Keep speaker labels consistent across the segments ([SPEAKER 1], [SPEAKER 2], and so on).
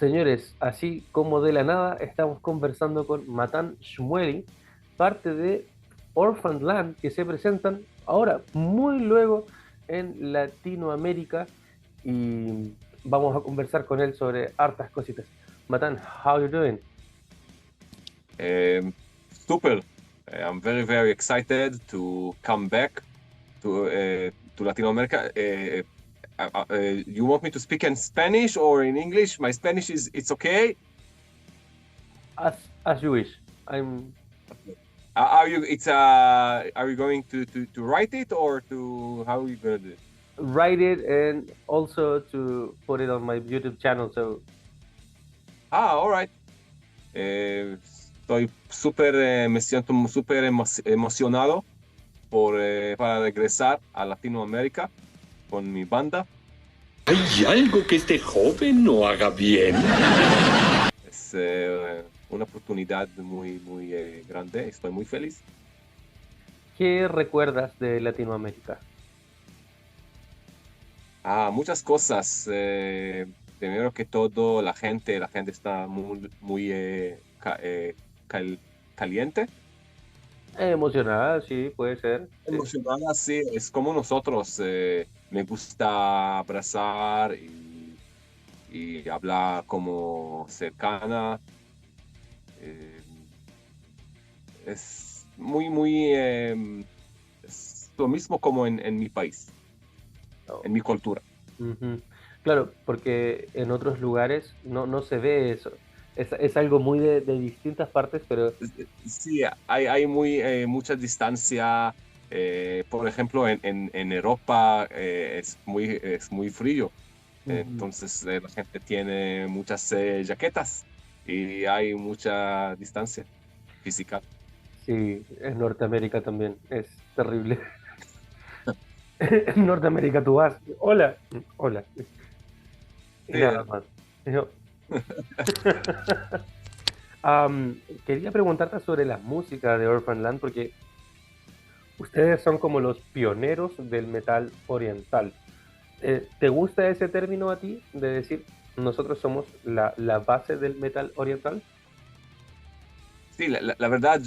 [SPEAKER 1] Señores, así como de la nada, estamos conversando con Matan Shmuely, parte de Orphaned Land, que se presentan ahora, muy luego, en Latinoamérica, y vamos a conversar con él sobre hartas cositas. Matan, how you doing?
[SPEAKER 2] Um, Super. I'm very, very excited to come back to Latin America. You want me to speak in Spanish or in English? My Spanish is it's okay.
[SPEAKER 1] As you wish. I'm
[SPEAKER 2] Are you are you going to write it or to how are you gonna do it?
[SPEAKER 1] write it and also to put it on my YouTube channel. So
[SPEAKER 2] All right. Estoy súper, me siento súper emocionado para regresar a Latinoamérica con mi banda.
[SPEAKER 3] ¿Hay algo que este joven no haga bien?
[SPEAKER 2] Es una oportunidad muy, muy grande. Estoy muy feliz.
[SPEAKER 1] ¿qué recuerdas de Latinoamérica?
[SPEAKER 2] Muchas cosas. Primero que todo, la gente está muy, muy caliente.
[SPEAKER 1] Emocionada, sí, puede ser. Sí.
[SPEAKER 2] Emocionada, sí, es como nosotros. Me gusta abrazar y hablar como cercana. Eh, es muy, muy, es lo mismo como en mi país,
[SPEAKER 1] Oh,
[SPEAKER 2] en mi cultura.
[SPEAKER 1] ujú. Claro, porque en otros lugares no se ve eso. Es algo muy de distintas partes, pero
[SPEAKER 2] Sí, hay mucha distancia. Por ejemplo, en Europa es muy frío.
[SPEAKER 1] ujú,
[SPEAKER 2] Entonces la gente tiene muchas jaquetas y hay mucha distancia física.
[SPEAKER 1] sí, en Norteamérica también es terrible. En Norteamérica tú vas, hola, hola, y
[SPEAKER 2] Sí,
[SPEAKER 1] nada más. Yo- quería preguntarte sobre la música de Orphan Land, porque ustedes son como los pioneros del metal oriental. ¿Te gusta ese término a ti de decir nosotros somos la base del metal oriental?
[SPEAKER 2] sí, la verdad,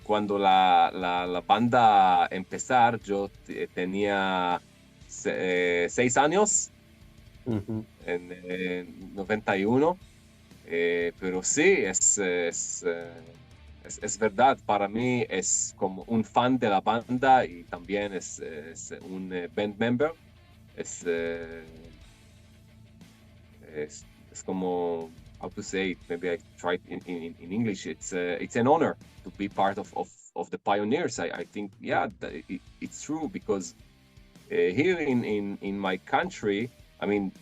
[SPEAKER 2] cuando la banda empezar, yo tenía 6 años
[SPEAKER 1] Ujú,
[SPEAKER 2] en 91. Pero sí, es verdad, para mí es como un fan de la banda y también es un band member. Es, eh, es como, how to say it, maybe I tried in English. It's an honor to be part of the pioneers. I think, yeah, it's true because here in my country, I mean,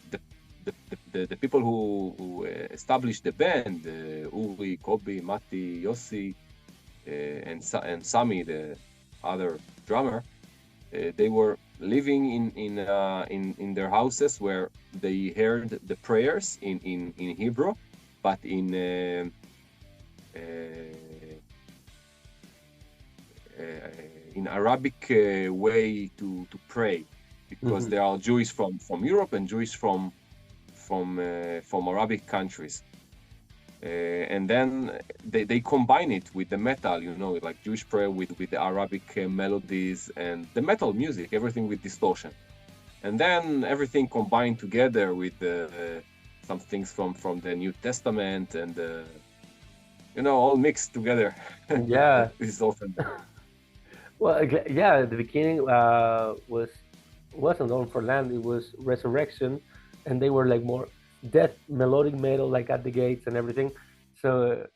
[SPEAKER 2] the people who established the band, Uwe, Kobe, Matti, Yossi, and Sami, the other drummer, they were living in their houses where they heard the prayers in Hebrew, but in Arabic way to pray, because
[SPEAKER 1] ujú.
[SPEAKER 2] there are Jewish from Europe and Jewish from Arabic countries. And then they combine it with the metal, like Jewish prayer with the Arabic melodies and the metal music, everything with distortion. And then everything combined together with some things from the New Testament and all mixed together.
[SPEAKER 1] Yeah,
[SPEAKER 2] This is often.
[SPEAKER 1] well, yeah. At the beginning wasn't on for land. It was Resurrection, and they were like more death melodic metal, like at the gates and everything. So,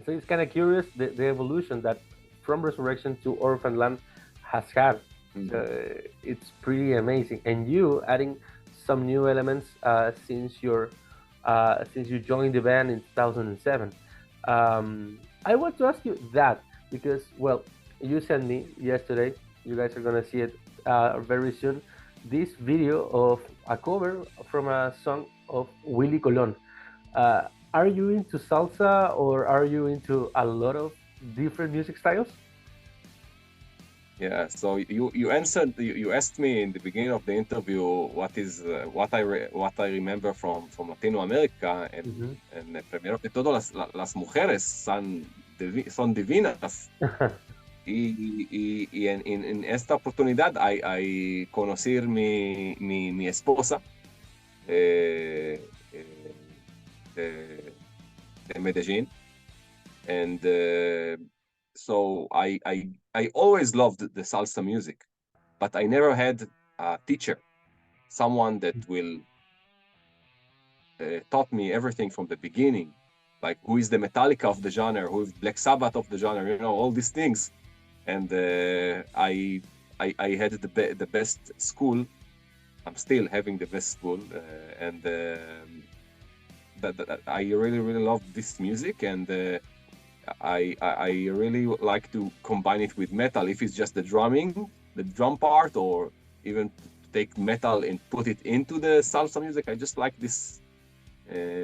[SPEAKER 1] so it's kind of curious the evolution that from Resurrection to Orphan Land has had. So
[SPEAKER 2] Mhm.
[SPEAKER 1] it's pretty amazing. And you adding some new elements since you joined the band in 2007. I want to ask you that because, well, you sent me yesterday. You guys are gonna see it very soon. This video of a cover from a song of Willy Colon. Uh, are you into salsa or are you into a lot of different music styles?
[SPEAKER 2] Yeah, so you answered, you asked me in the beginning of the interview what I remember from Latinoamérica,
[SPEAKER 1] Mhm.
[SPEAKER 2] primero que todo las mujeres son divinas. Y en esta oportunidad I conocer mi esposa eh, eh, de, de Medellín. And so I always loved the salsa music, but I never had a teacher, someone that will taught me everything from the beginning, like who is the Metallica of the genre, who is Black Sabbath of the genre, you know, all these things. And I had the best school. I'm still having the best school, and that I really love this music, and I really like to combine it with metal. If it's just the drumming, the drum part, or even take metal and put it into the salsa music, I just like this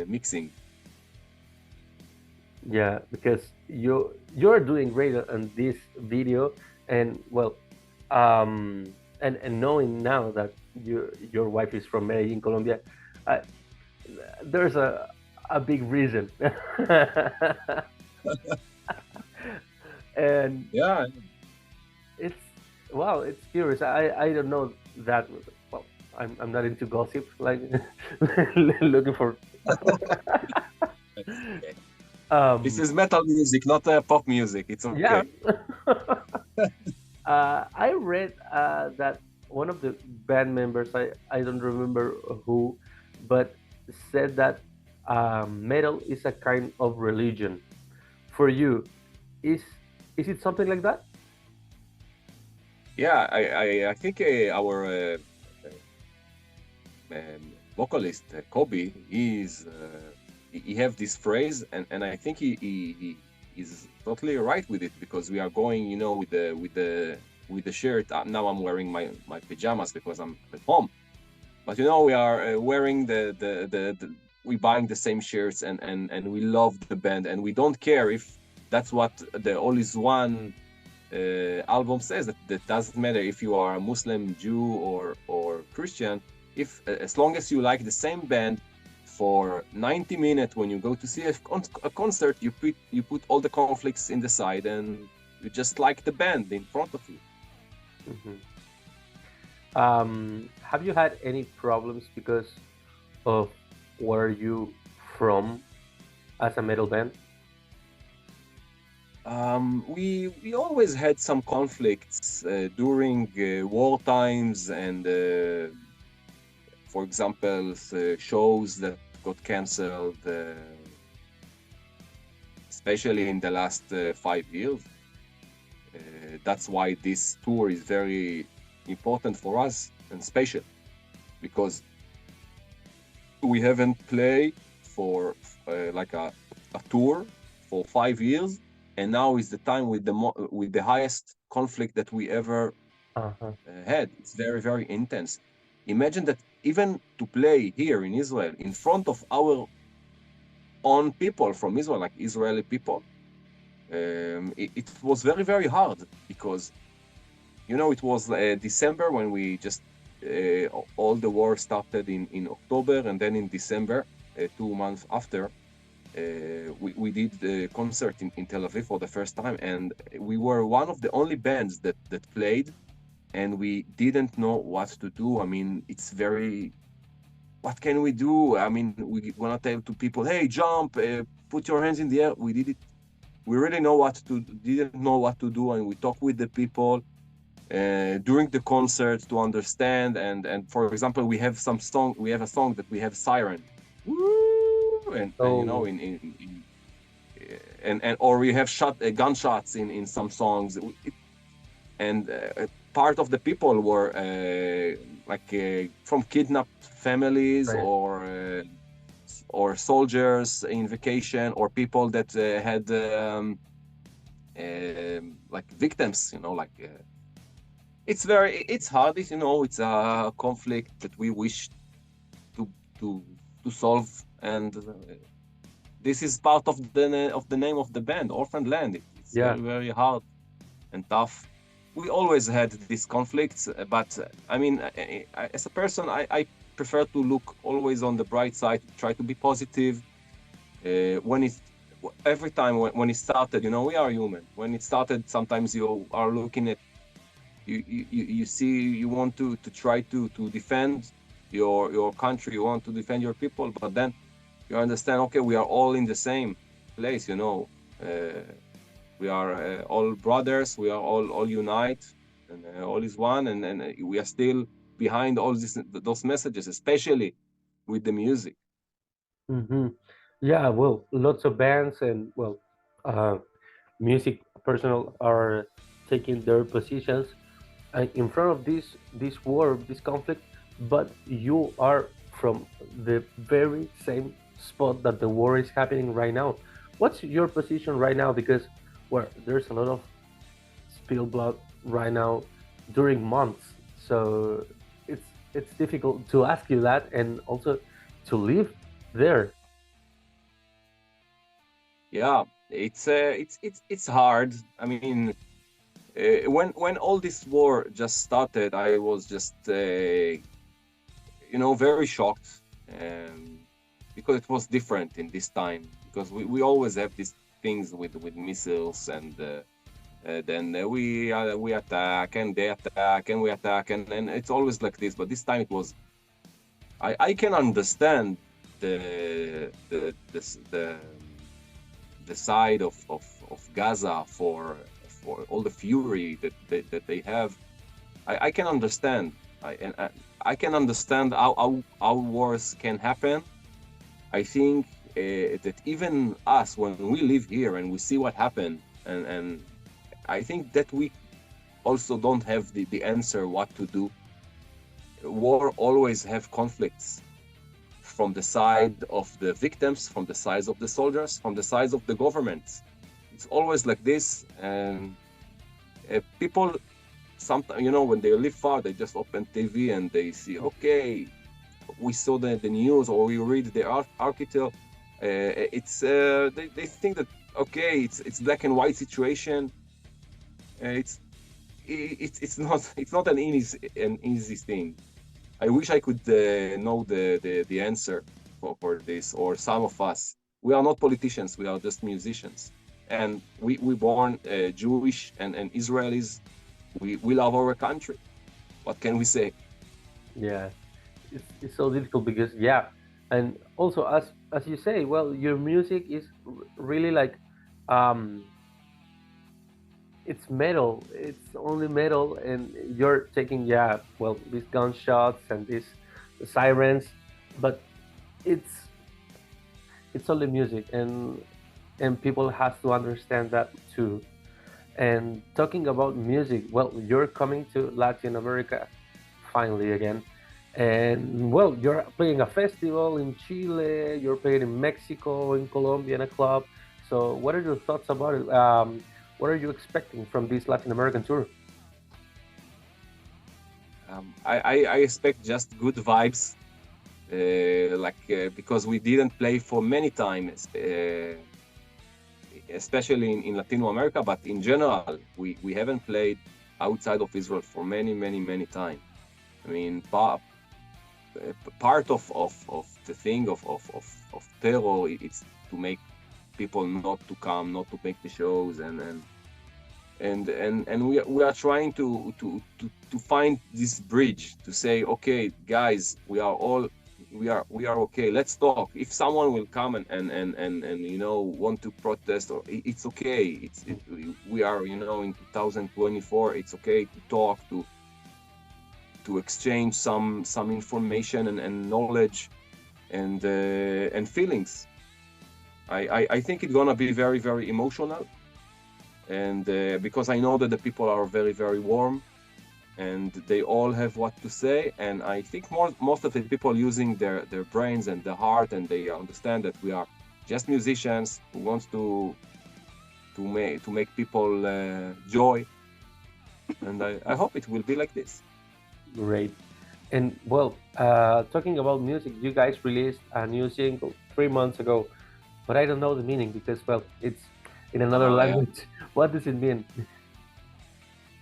[SPEAKER 2] mixing.
[SPEAKER 1] Yeah, because you're doing great on this video, and well, and knowing now that your wife is from Medellin, Colombia, uh, there's a big reason. And
[SPEAKER 2] Yeah,
[SPEAKER 1] it's wow, it's curious. I don't know that. Well, I'm not into gossip, like looking for.
[SPEAKER 2] this
[SPEAKER 1] um,
[SPEAKER 2] is metal music, not pop music. It's
[SPEAKER 1] yeah.
[SPEAKER 2] okay.
[SPEAKER 1] I read that one of the band members, I don't remember who, but said that metal is a kind of religion. For you, is is it something like that?
[SPEAKER 2] Yeah, I think our vocalist Kobe, he have this phrase, and I think he is totally right with it, because we are going, you know, with the shirt. Now I'm wearing my pajamas because I'm at home, but you know, we are wearing the we buying the same shirts, and we love the band, and we don't care if that's what the All Is One album says, that doesn't matter if you are a Muslim, Jew, or Christian. If as long as you like the same band for 90 minutes, when you go to see a concert, you put all the conflicts in the side, and you just like the band in front of you.
[SPEAKER 1] Mhm. Have you had any problems because of where you from as a metal band?
[SPEAKER 2] We always had some conflicts during war times, and for example, shows that got canceled, especially in the last 5 years. That's why this tour is very important for us and special, because we haven't played for like a tour for 5 years, and now is the time with the highest conflict that we ever
[SPEAKER 1] Uh-huh.
[SPEAKER 2] had. It's very intense. Imagine that even to play here in Israel in front of our own people from Israel, like Israeli people, it was very hard, because you know, it was December when we just all the war started in October, and then in December, 2 months after, we did the concert in Tel Aviv for the first time, and we were one of the only bands that played, and we didn't know what to do. I mean, it's very, what can we do? I mean, we want to tell to people, hey, jump, put your hands in the air. We did it. We really didn't know what to do, and we talked with the people during the concert to understand. And for example, we have a song that we have siren, woo, and you know,
[SPEAKER 1] So
[SPEAKER 2] and or we have gunshots in some songs, and part of the people were like from kidnapped families,
[SPEAKER 1] right.
[SPEAKER 2] or soldiers in vacation, or people that had like victims, you know, like it's hard. You know, it's a conflict that we wish to to solve, and this is part of the name of the band, Orphaned Land. It's
[SPEAKER 1] Yeah.
[SPEAKER 2] very hard and tough. we always had these conflicts, but I mean, as a person, I prefer to look always on the bright side, try to be positive. When it's every time when it started, you know, we are human. When it started, sometimes you are looking at you see you want to try to defend your country, you want to defend your people, but then you understand, okay, we are all in the same place, you know. We are all brothers, we are all unite, and all is one, and we are still behind all those messages, especially with the music.
[SPEAKER 1] Hmm. Yeah, well, lots of bands and well, uh, music personal are taking their positions in front of this war, this conflict, but you are from the very same spot that the war is happening right now. What's your position right now? Because well, there's a lot of spilled blood right now during months, so it's difficult to ask you that and also to live there.
[SPEAKER 2] Yeah, it's hard. I mean, when all this war just started, I was just you know, very shocked, um, because it was different in this time. Because we always have these things with missiles, and then we attack and they attack and we attack, and it's always like this. But this time it was. I can understand the the side of Gaza for all the fury that they have. I can understand. I can understand how wars can happen. I think that even us, when we live here and we see what happened, and I think that we also don't have the answer what to do. War always have conflicts from the side of the victims, from the side of the soldiers, from the side of the governments. It's always like this, and people sometimes, you know, when they live far, they just open TV and they see, okay, we saw the news or we read the article. They think that okay, it's black and white situation. It's it's not an easy thing. I wish I could know the answer for this, or some of us. We are not politicians, we are just musicians. And we born Jewish and Israelis. We love our country. What can we say?
[SPEAKER 1] Yeah, it's so difficult because yeah, and also as you say, well, your music is really like um it's metal, it's only metal, and you're taking yeah, well, these gunshots and these sirens, but it's it's only music, and people have to understand that too. And talking about music, well, you're coming to Latin America finally again. And well, you're playing a festival in Chile, you're playing in Mexico, in Colombia, in a club. So, what are your thoughts about it? What are you expecting from this Latin American tour?
[SPEAKER 2] I expect just good vibes, because we didn't play for many times, especially in Latino America, but in general, we haven't played outside of Israel for many times. I mean, part of the thing of terror, it's to make people not to come, not to make the shows, and we are trying to find this bridge to say, okay, guys, we are okay. Let's talk. If someone will come and you know, want to protest, or it's okay. We are, you know, in 2024. It's okay to talk, to exchange some information and knowledge and feelings. I think it's gonna be very emotional, and because I know that the people are very warm, and they all have what to say, and I think most of the people using their brains and their heart, and they understand that we are just musicians who wants to make people joy, and I hope it will be like this.
[SPEAKER 1] Great. And well, talking about music, you guys released a new single 3 months ago, but I don't know the meaning because, well, it's in another
[SPEAKER 2] Yeah.
[SPEAKER 1] language. What does it mean?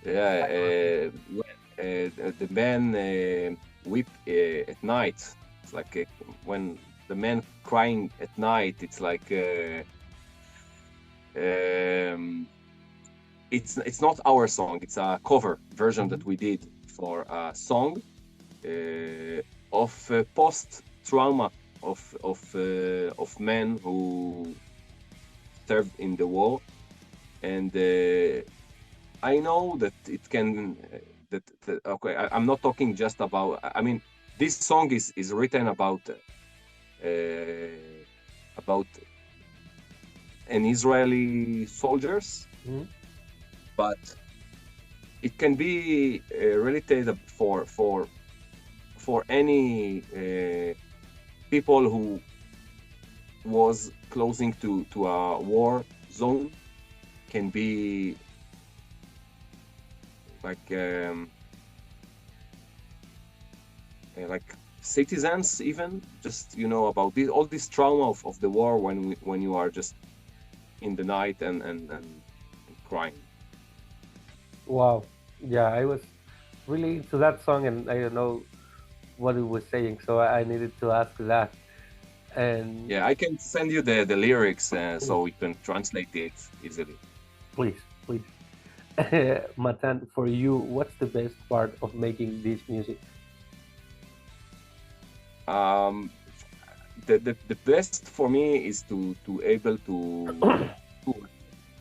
[SPEAKER 2] Yeah, when the men weep at night. It's like when the men crying at night. It's like it's not our song. It's a cover version that we did for a song of post trauma of men who served in the war, and I know that it can that okay. I'm not talking just about. I mean, this song is written about an Israeli soldiers,
[SPEAKER 1] Mhm.
[SPEAKER 2] but it can be related for any people who was closing to a war zone. Can be like like citizens, even just about all this trauma of the war when you are just in the night and crying.
[SPEAKER 1] Wow. Yeah, I was really into that song, and I don't know what it was saying, so I needed to ask that. And
[SPEAKER 2] Yeah, I can send you the lyrics
[SPEAKER 1] please,
[SPEAKER 2] so you can translate it easily.
[SPEAKER 1] please, please. Matan, for you, what's the best part of making this music?
[SPEAKER 2] Um, the best for me is to able to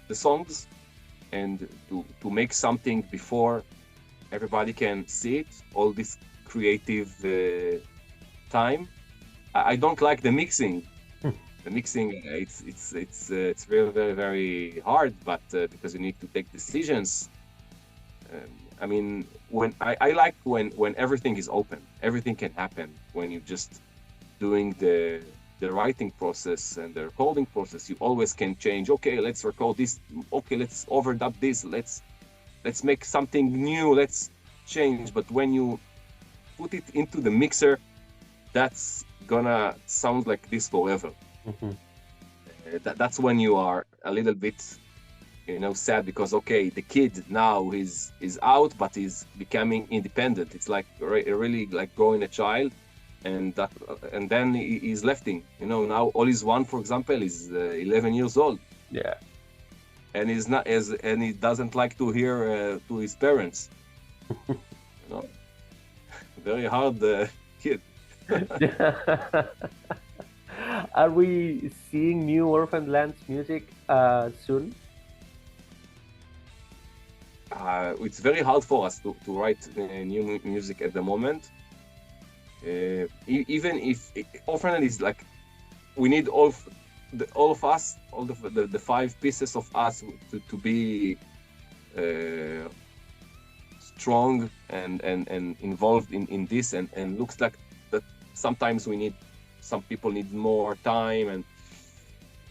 [SPEAKER 2] the songs and to make something before everybody can see it. All this creative time. I don't like the mixing. The mixing, it's very very very hard, but because you need to take decisions. I mean, when I like when everything is open, everything can happen when you just doing the writing process and the recording process. You always can change. Okay, let's record this. Okay, let's overdub this. Let's make something new. Let's change. But when you put it into the mixer, that's gonna sound like this forever.
[SPEAKER 1] Mhm.
[SPEAKER 2] That's when you are a little bit sad because okay, the kid now is out, but he's becoming independent. It's like really like growing a child, and then he's lefting. Now all his one, for example, is 11 years old,
[SPEAKER 1] Yeah.
[SPEAKER 2] and he's not as and he doesn't like to hear to his parents. You know, very hard kid.
[SPEAKER 1] Are we seeing new Orphaned Lands music soon?
[SPEAKER 2] It's very hard for us to write new music at the moment. Even if Orphaned Land is like we need all of us, all the five pieces of us to be uh, strong and involved in this, and looks like that sometimes some people need more time, and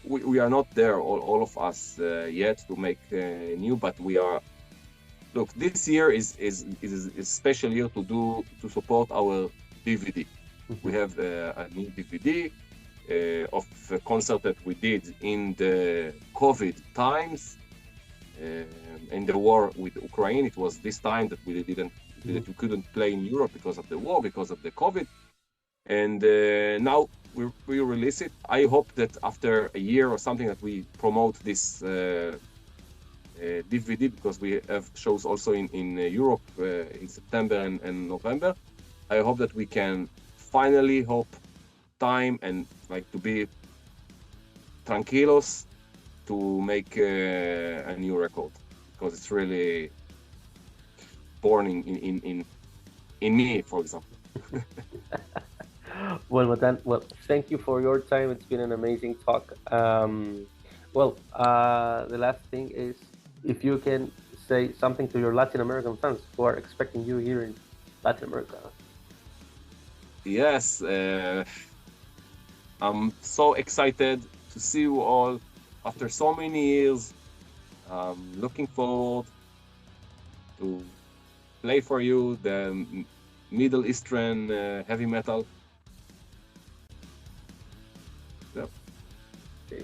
[SPEAKER 2] we are not there, all of us yet to make new, but we are. Look, this year is a special year to support our DVD. We have a new DVD of a concert that we did in the COVID times, in the war with Ukraine. It was this time that we couldn't play in Europe because of the war, because of the COVID, and now we release it. I hope that after a year or something that we promote this DVD, because we have shows also in Europe in September and November. I hope that we can finally hope time and like to be tranquilos to make a new record, because it's really born in me, for example.
[SPEAKER 1] Well, Matan, well, thank you for your time. It's been an amazing talk. The last thing is if you can say something to your Latin American fans who are expecting you here in Latin America.
[SPEAKER 2] Yes, I'm so excited to see you all after so many years. Looking forward to play for you the Middle Eastern heavy metal. Yep.
[SPEAKER 1] Okay.